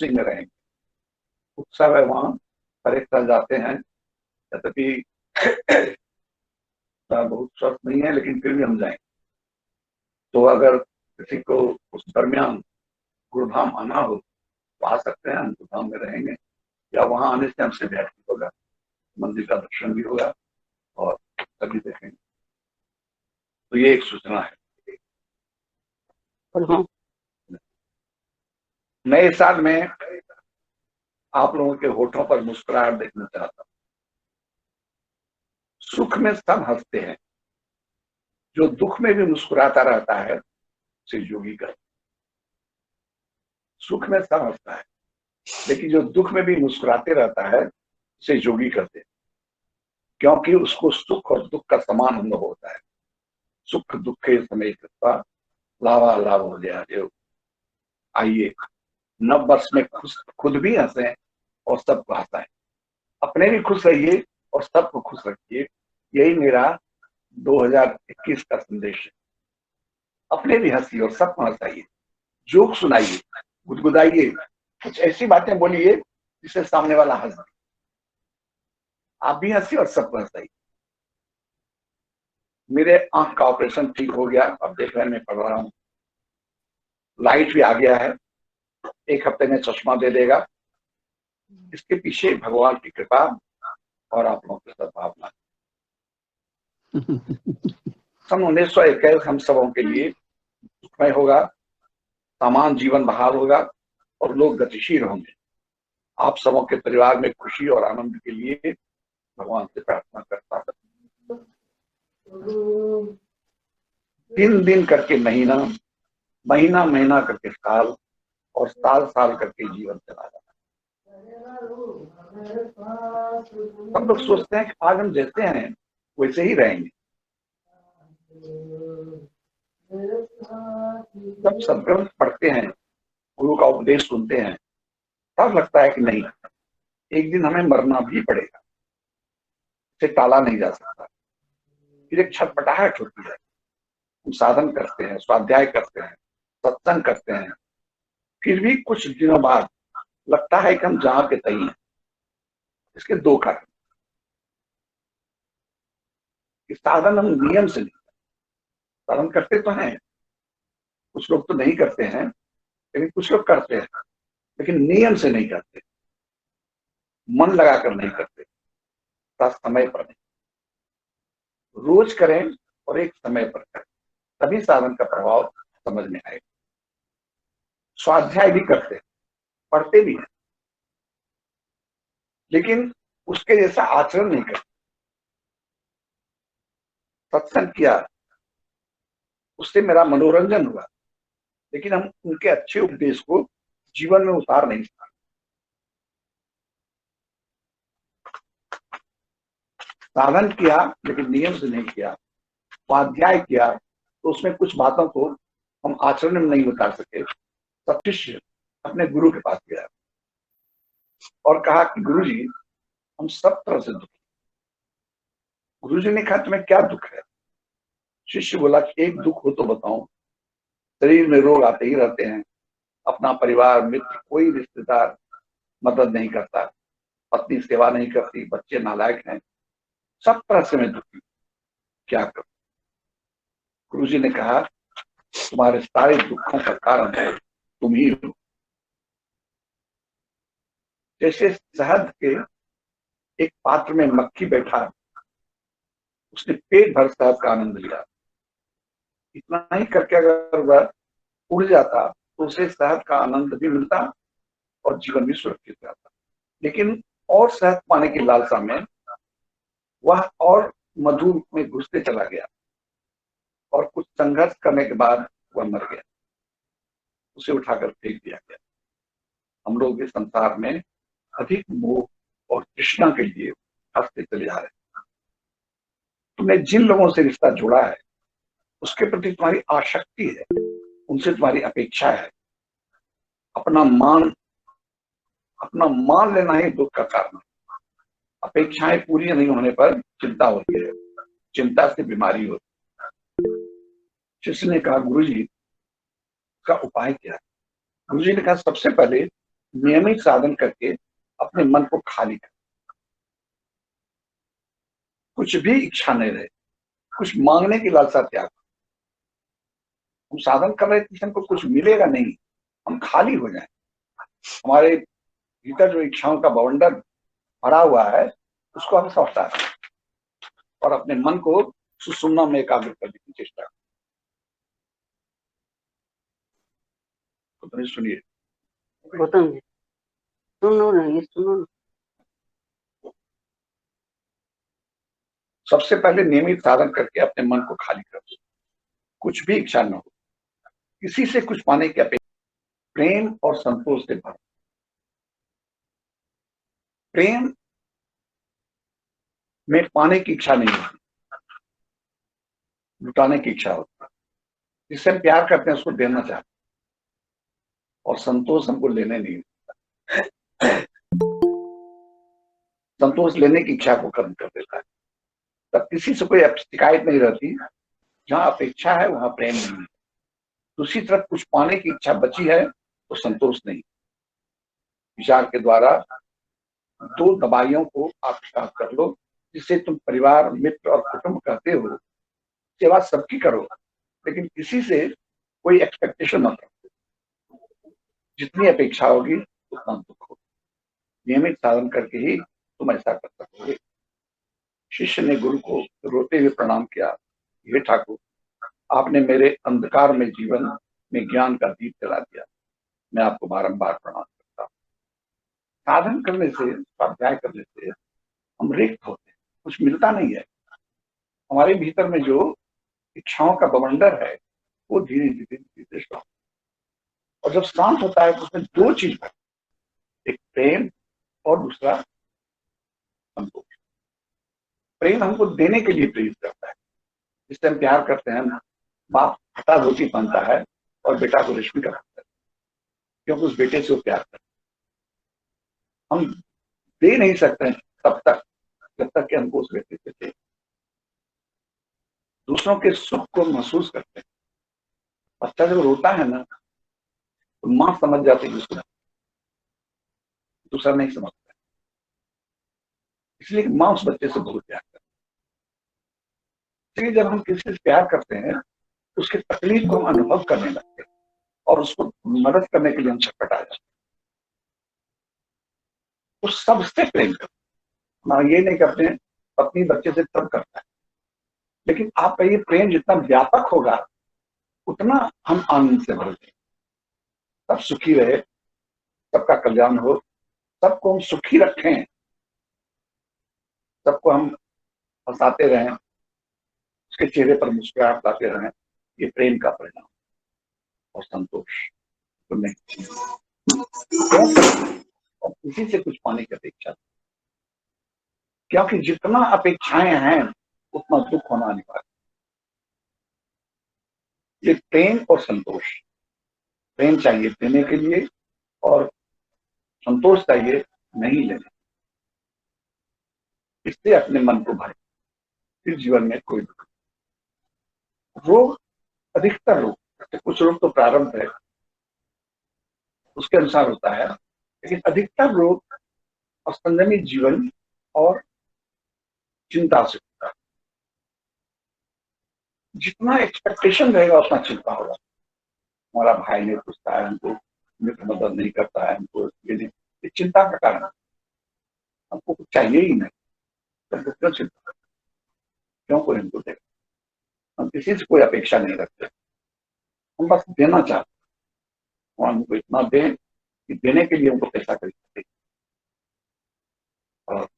उसी में रहेंगे। उत्सव है वहाँ, हर एक साल जाते हैं। यद्यपि बहुत स्वस्थ नहीं है, लेकिन फिर भी हम जाएंगे। तो अगर किसी को उस दरमियान गुरुधाम आना हो तो आ सकते हैं, हम गुरुधाम में रहेंगे, या वहां आने से हमसे भेंट भी होगा, मंदिर का दर्शन भी होगा और सभी देखेंगे। तो ये एक सूचना है। और हाँ, नए साल में आप लोगों के होठों पर मुस्कुराहट देखना चाहता हूँ। सुख में सब हंसते हैं, जो दुख में भी मुस्कुराता रहता है उसे योगी कहते हैं। सुख में सब हंसता है, लेकिन जो दुख में भी मुस्कुराते रहता है उसे योगी कहते हैं, क्योंकि उसको सुख और दुख का समान अनुभव होता है। सुख दुखे समय लावा लाभ हो गया देव। आइए नव वर्ष में खुद भी हंसे और सबको हंसाएं। अपने भी खुश रहिए और सबको खुश रखिए। यही मेरा 2021 का संदेश है। अपने भी हंसिए और सबको हंसाइए, जोक सुनाइए, गुदगुदाइए, कुछ ऐसी बातें बोलिए जिससे सामने वाला हंस दे। आप भी हंसिए और सबको हंसाइए। मेरे आंख का ऑपरेशन ठीक हो गया, अब देखने में पड़ रहा हूँ। लाइट भी आ गया है, 1 हफ्ते में चश्मा दे देगा। इसके पीछे भगवान की कृपा और आप लोगों की सद्भावना। सन 1921 हम सबों के लिए सुखमय होगा, समान जीवन बहाल होगा और लोग गतिशील होंगे। आप सबों के परिवार में खुशी और आनंद के लिए भगवान से प्रार्थना करता हूँ। दिन दिन करके महीना, महीना महीना करके साल, और साल साल करके जीवन चला जाता है। सब लोग सोचते हैं कि आज हम जैसे हैं वैसे ही रहेंगे। जब सदग्रंथ पढ़ते हैं, गुरु का उपदेश सुनते हैं, तब लगता है कि नहीं, एक दिन हमें मरना भी पड़ेगा, इसे टाला नहीं जा सकता। फिर एक छटपटाहट होती है। हम साधन करते हैं, स्वाध्याय करते हैं, सत्संग करते हैं, फिर भी कुछ दिनों बाद लगता है कि हम जहां के तई हैं। इसके 2 कारण। साधन हम नियम से नहीं, साधन करते तो हैं, कुछ लोग तो नहीं करते हैं, लेकिन कुछ लोग करते हैं, लेकिन नियम से नहीं करते, मन लगाकर नहीं करते, समय पर नहीं। रोज करें और एक समय पर करें, तभी साधन का प्रभाव समझ में आएगा। स्वाध्याय भी करते हैं, पढ़ते भी हैं, लेकिन उसके जैसा आचरण नहीं करते। सत्संग किया, उससे मेरा मनोरंजन हुआ, लेकिन हम उनके अच्छे उपदेश को जीवन में उतार नहीं सकते। साधन किया लेकिन नियम से नहीं किया, स्वाध्याय किया तो उसमें कुछ बातों को हम आचरण में नहीं उतार सके। तब शिष्य अपने गुरु के पास गया और कहा कि गुरु जी, हम सब तरह से दुखी। गुरु जी ने कहा, तुम्हें क्या दुख है? शिष्य बोला कि एक दुख हो तो बताओ। शरीर में रोग आते ही रहते हैं, अपना परिवार मित्र कोई रिश्तेदार मदद नहीं करता, पत्नी सेवा नहीं करती, बच्चे नालायक हैं, सब तरह से मैं दुखी, क्या करूं? गुरु जी ने कहा, तुम्हारे सारे दुखों का कारण है तुम ही हो। जैसे शहद के एक पात्र में मक्खी बैठा, उसने पेट भर शहद का आनंद लिया, इतना ही करके अगर वह उड़ जाता तो उसे शहद का आनंद भी मिलता और जीवन भी सुरक्षित रहता। लेकिन और शहद पाने की लालसा में वह और मधु में घुसते चला गया, और कुछ संघर्ष करने के बाद वह मर गया, उसे उठाकर फेंक दिया गया। हम लोग इस संसार में अधिक मोह और तृष्णा के लिए हंसते चले जा रहे हैं। तुमने जिन लोगों से रिश्ता जोड़ा है उसके प्रति तुम्हारी आसक्ति है, उनसे तुम्हारी अपेक्षा है। अपना मान अपना मान लेना ही दुख का कारण है। अपेक्षाएं पूरी नहीं होने पर चिंता होती है, चिंता से बीमारी होती है। शिष्य ने कहा, गुरु जी का उपाय क्या है? गुरु जी ने कहा, सबसे पहले नियमित साधन करके अपने मन को खाली कर, कुछ भी इच्छा नहीं रहे, कुछ मांगने की लालसा त्याग। हम साधन कर रहे थे, हमको कुछ मिलेगा नहीं, हम खाली हो जाए। हमारे भीतर जो इच्छाओं का बवंडर भरा हुआ है उसको हम समझता है और अपने मन को सुषुम्ना में एकाग्र करने की चेष्टा। तो सुनिए, गौतम जी सुनो ना, ये सुनो ना। सबसे पहले नियमित साधन करके अपने मन को खाली कर दो, कुछ भी इच्छा न हो, किसी से कुछ पाने की अपेक्षा, प्रेम और संतोष से भर। प्रेम में पाने की इच्छा नहीं होती, लुटाने की इच्छा होती है। जिससे हम प्यार करते हैं उसको देना चाहते हैं, और संतोष हमको लेने नहीं, संतोष लेने की इच्छा को खत्म कर देता है। तब किसी से कोई शिकायत नहीं रहती। जहां अपेक्षा है वहां प्रेम नहीं है। दूसरी तरफ कुछ पाने की इच्छा बची है तो संतोष नहीं। विचार के द्वारा दो दवाइयों को आप स्वीकार कर लो, जिसे तुम परिवार, मित्र और कुटुंब कहते हो। सेवा सबकी करो, लेकिन किसी से कोई एक्सपेक्टेशन मत रखो। जितनी अपेक्षा होगी उतना दुख होगा। नियमित साधन करके ही तुम ऐसा कर सकोगे। शिष्य ने गुरु को रोते हुए प्रणाम किया, हे ठाकुर, आपने मेरे अंधकार में जीवन में ज्ञान का दीप जला दिया। मैं आपको बारंबार प्रणाम करता हूँ। साधन करने से, स्वाध्याय करने से हम रिक्त होते हैं, कुछ मिलता नहीं है। हमारे भीतर में जो इच्छाओं का बवंडर है वो धीरे धीरे धीरे शांत, और जब शांत होता है तो उसमें दो चीज है, एक प्रेम और दूसरा संतोष। प्रेम हमको देने के लिए प्रेरित करता है। जिससे हम प्यार करते हैं ना, बाप फटा धोती पहनता है और बेटा को रेशमी का पहनता है, क्योंकि उस बेटे से वो प्यार करता है। हम दे नहीं सकते हैं तब तक जब तक कि हमको उस बेटे से दे। दूसरों के सुख को महसूस करते हैं। बच्चा जब रोता है ना तो माँ समझ जाती है उसको, दूसरा नहीं समझता। इसलिए माँ उस बच्चे से बहुत प्यार करती है। इसलिए जब हम किसी से प्यार करते हैं तो उसकी तकलीफ को हम अनुभव करने लगते हैं और उसको मदद करने के लिए हम छटपटा जाते हैं। तो सबसे प्रेम करते हैं। हम ये नहीं करते हैं पत्नी बच्चे से तब करता है, लेकिन आपका ये प्रेम जितना व्यापक होगा उतना हम आनंद से भर दें। सब सुखी रहे, सबका कल्याण हो, सबको हम सुखी रखें, सबको हम हंसाते रहें, उसके चेहरे पर मुस्कुराहट लाते रहें। ये प्रेम का परिणाम और संतोष तो नहीं। और किसी से कुछ पाने की अपेक्षा, क्योंकि जितना अपेक्षाएं हैं उतना दुख होना अनिवार्य। ये प्रेम और संतोष, प्रेम चाहिए देने के लिए और संतोष चाहिए नहीं लेने। इससे अपने मन को भरे, फिर जीवन में कोई दुख। रोग, अधिकतर रोग, कुछ रोग तो प्रारंभ है उसके अनुसार होता है, लेकिन अधिकतर रोग असंयमी जीवन और चिंता से होता है। जितना एक्सपेक्टेशन रहेगा उतना चिंता होगा। हमारा भाई नहीं पूछता है हमको, मित्र मदद नहीं करता है हमको, ये नहीं, ये चिंता का कारण है। हमको कुछ चाहिए ही नहीं, हमको क्यों चिंता, क्यों कोई हमको देगा। हम किसी से कोई अपेक्षा नहीं रखते, हम बस देना चाहते हैं। और हमको इतना दें कि देने के लिए हमको पैसा खरीद सके, और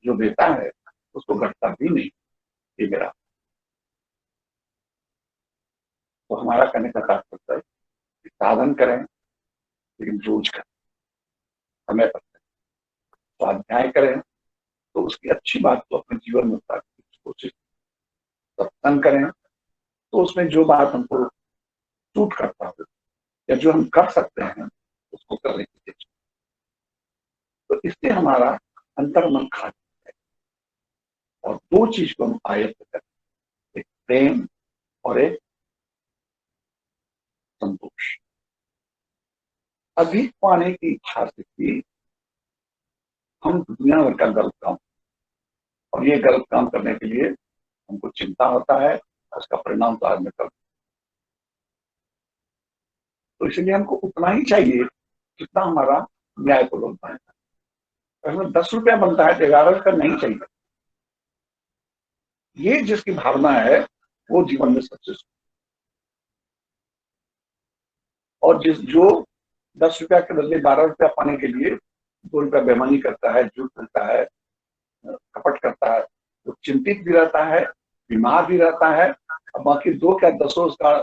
जो देता है उसको घटता भी नहीं। ये मेरा, तो हमारा कहने का तात्पर्य है कि साधन करें लेकिन रोज करें, समय पर करें। स्वाध्याय करें तो उसकी अच्छी बात को अपने जीवन में उतारने की कोशिश। सत्संग करें तो उसमें जो बात हमको सूट करता हो या जो हम कर सकते हैं उसको करने की चेष्टा। तो इससे हमारा अंतर्मन खाली है, और दो चीज को हम आयत्त करें, एक प्रेम और एक संतोष। अधिक पाने की इच्छा से भी हम दुनिया भर का गलत काम, और ये गलत काम करने के लिए हमको चिंता होता है, और उसका परिणाम तो आज में कर, तो इसलिए हमको उतना ही चाहिए जितना हमारा न्यायपूर्वक बनता है। अगर 10 रुपया बनता है तो 11 रुपया नहीं चाहिए। ये जिसकी भावना है वो जीवन में सबसे सुख। और जो 10 रुपया के बदले 12 रुपया पाने के लिए 2 रुपया बेईमानी करता है, झूठ बोलता है, कपट करता है, वो चिंतित भी रहता है, बीमार भी रहता है, और बाकी 2 क्या 10 उसका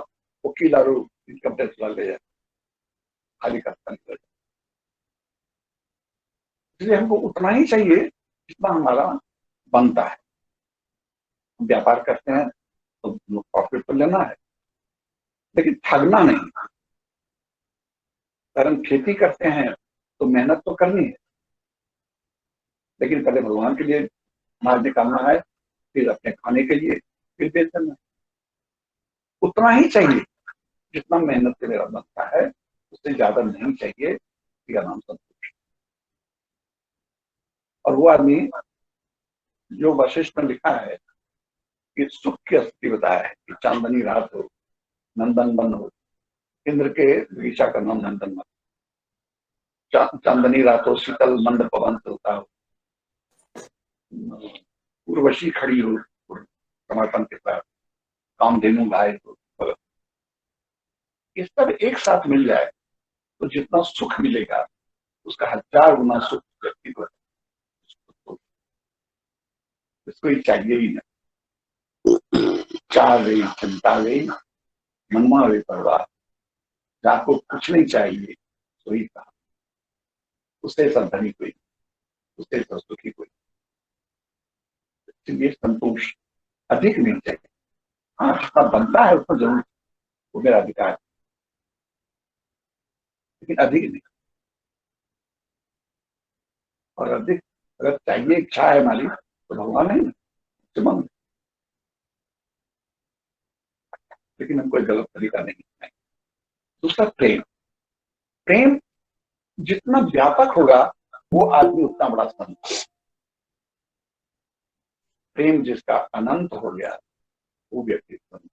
वकील और इनकम टैक्स वाले ले जाए, खाली करता नहीं। इसलिए हमको उतना ही चाहिए जितना हमारा बनता है। हम व्यापार करते हैं तो प्रॉफिट तो लेना है, लेकिन ठगना नहीं। अगर हम खेती करते हैं तो मेहनत तो करनी है, लेकिन पहले भगवान के लिए माल निकालना है, फिर अपने खाने के लिए, फिर बेचना है। उतना ही चाहिए जितना मेहनत से मेरा बनता है, उससे ज्यादा नहीं चाहिए। इसका नाम संतोष। और वो आदमी जो वशिष्ठ में लिखा है कि सुख की स्थिति बताया है कि चांदनी रात हो, नंदन वन हो, इंद्र के बगीचा का नाम नंदन वन, चांदनी रात हो, शीतल मंद पवन चलता हो, उर्वशी खड़ी हो समर्पण के साथ, कामधेनु गाय हो, ये सब एक साथ मिल जाए तो जितना सुख मिलेगा उसका 1000 गुना सुख व्यक्ति को है। इसको ही चाहिए ही नहीं। चाह गई चिंता गई, मनमा वे परवाह, जाको कुछ नहीं चाहिए वही कहा, उससे सब धनी कोई, उससे सब सुखी कोई। इसलिए संतोष अधिक नहीं चाहिए। हाँ, जितना बनता है उसको जरूर, वो मेरा अधिकार है, लेकिन अधिक नहीं। और अधिक अगर चाहिए, इच्छा है हमारी, तो भगवान है ना मन, लेकिन हम कोई गलत तरीका नहीं है। दूसरा प्रेम। प्रेम जितना व्यापक होगा वो आदमी उतना बड़ा संत। प्रेम जिसका अनंत हो गया वो व्यक्ति संत।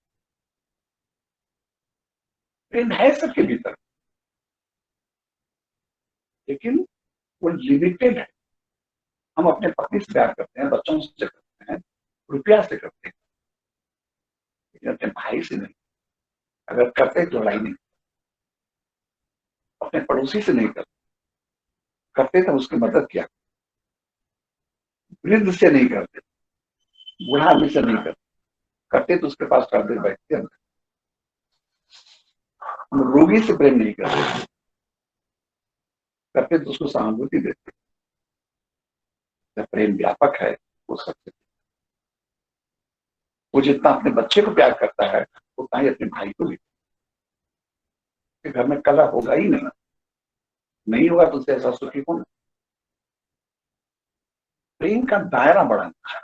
प्रेम है सबके भीतर, लेकिन वो लिमिटेड है। हम अपने पति से प्यार करते हैं, बच्चों से करते हैं, रुपया से करते हैं, लेकिन अपने भाई से नहीं। अगर करते तो लड़ाई नहीं। अपने पड़ोसी से नहीं करते, करते तो उसकी मदद किया। वृद्ध से नहीं करते, बूढ़ा आदमी से नहीं करते, करते तो उसके पास कर दे बैठते हैं। हम रोगी से प्रेम नहीं करते, करते तो उसको सहानुभूति देते। जब प्रेम व्यापक है वो सबसे, वो जितना अपने बच्चे को प्यार करता है उतना ही अपने भाई को भी। घर में कलह होगा ही नहीं, नहीं होगा तो उससे ऐसा सुखी कौन। प्रेम का दायरा बढ़ाना।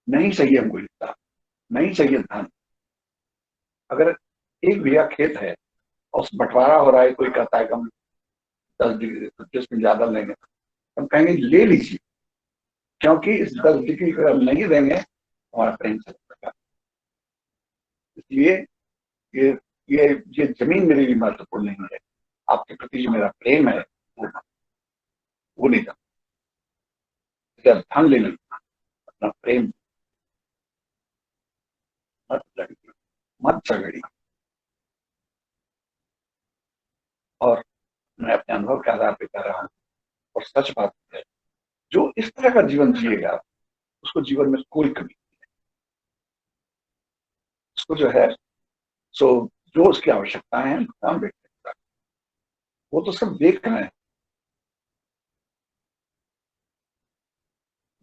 नहीं चाहिए हमको हिस्सा, नहीं चाहिए धन। अगर एक बीघा खेत है और उस बंटवारा हो रहा है, कोई कहता है कि हम 10 डिग्री 25 में ज्यादा लेंगे, हम कहेंगे ले लीजिए, क्योंकि इस 10 डिग्री अगर हम नहीं देंगे हमारा प्रेम चल जाएगा। इसलिए ये ये ये जमीन मेरे लिए महत्वपूर्ण नहीं है, आपके प्रति जो मेरा प्रेम है वो नहीं था। जब धन ले लीजिए, अपना प्रेम मत लड़िए, मत झगड़िए। और मैं अपने अनुभव के आधार पर कह रहा हूँ, और सच बात है, जो इस तरह का जीवन जिएगा उसको जीवन में कोई कमी नहीं। उसको जो है सो जो उसकी आवश्यकताएं हैं काम व्यक्त, वो तो सब देख रहे हैं।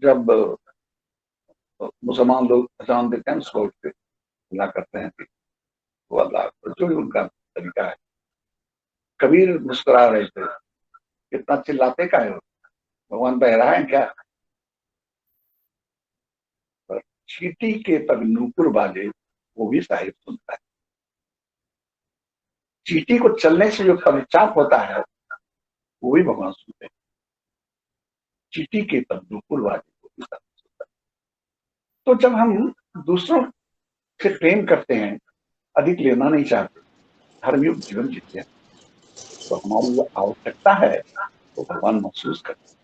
जब मुसलमान लोग अजान देते हैं उसको उठ के अल्लाह करते हैं कि वो अल्लाह, जो भी उनका तरीका है। कबीर मुस्कुरा रहे थे, कितना चिल्लाते का है, भगवान बह रहा है क्या। पर चींटी के तब नूपुर बाजे वो भी साहिब सुनता है। चींटी को चलने से जो पश्चात होता है वो भी भगवान सुनते हैं। चींटी के तब दुकुल वाले को भी दर्द होता है। तो जब हम दूसरों से प्रेम करते हैं, अधिक लेना नहीं चाहते, धर्मयुक्त जीवन जीते हैं, तो हमारी जो आवश्यकता है वो भगवान महसूस करते हैं।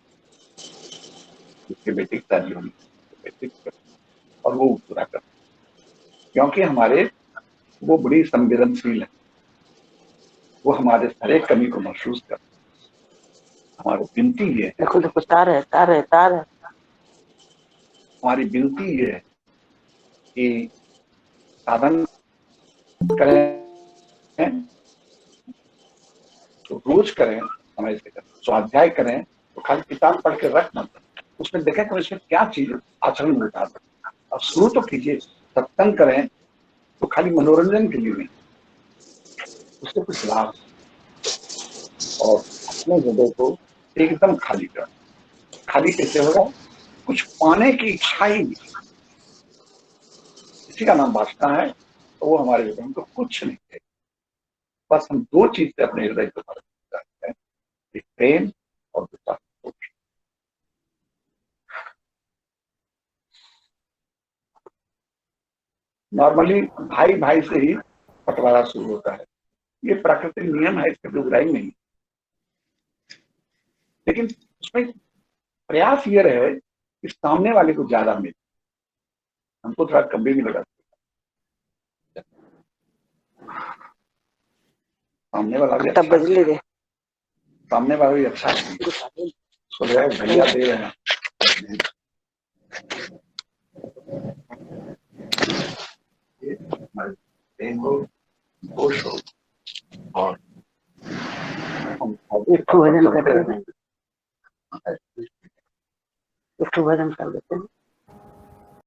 उसके बेटे की शादी होनी, बेटे की करते हैं, और वो पूरा करते हैं, क्योंकि हमारे वो बड़ी संवेदनशील है। वो हमारे हर एक कमी को महसूस करते हैं। हमारी विनती ये है, देखो देखो तार है, तार है, तार है। हमारी विनती ये है कि साधन करें तो रोज करें, समय से करें, स्वाध्याय करें तो खाली किताब पढ़ के रख मत, उसमें देखें कि इसमें क्या चीज आचरण में उतार सकते। अब शुरू तो कीजिए, सत्संग करें तो खाली मनोरंजन के लिए नहीं, उससे कुछ लाभ, और अपने हृदय को एकदम खाली कर। खाली कैसे होगा? कुछ पाने की इच्छा ही नहीं, इसी का नाम वासना है। तो वो हमारे हृदय में तो कुछ नहीं है। बस हम दो चीज से अपने हृदय को भर सकते हैं, एक प्रेम और दूसरा संतोष। नॉर्मली भाई भाई से ही बंटवारा शुरू होता है, ये प्राकृतिक नियम है, इसमें दुगराई नहीं। लेकिन उसमें प्रयास ये रहे कि सामने वाले को ज्यादा मिले, हमको थोड़ा कम भी लगा, सामने वाला भी तब अच्छा, बदले दे। सामने वाला भी अच्छा है, भैया दे रहे हैं। ये हमारे प्रेम को दोष हो, और हम एक भजन कर देते हैं, एक भजन कर देते हैं।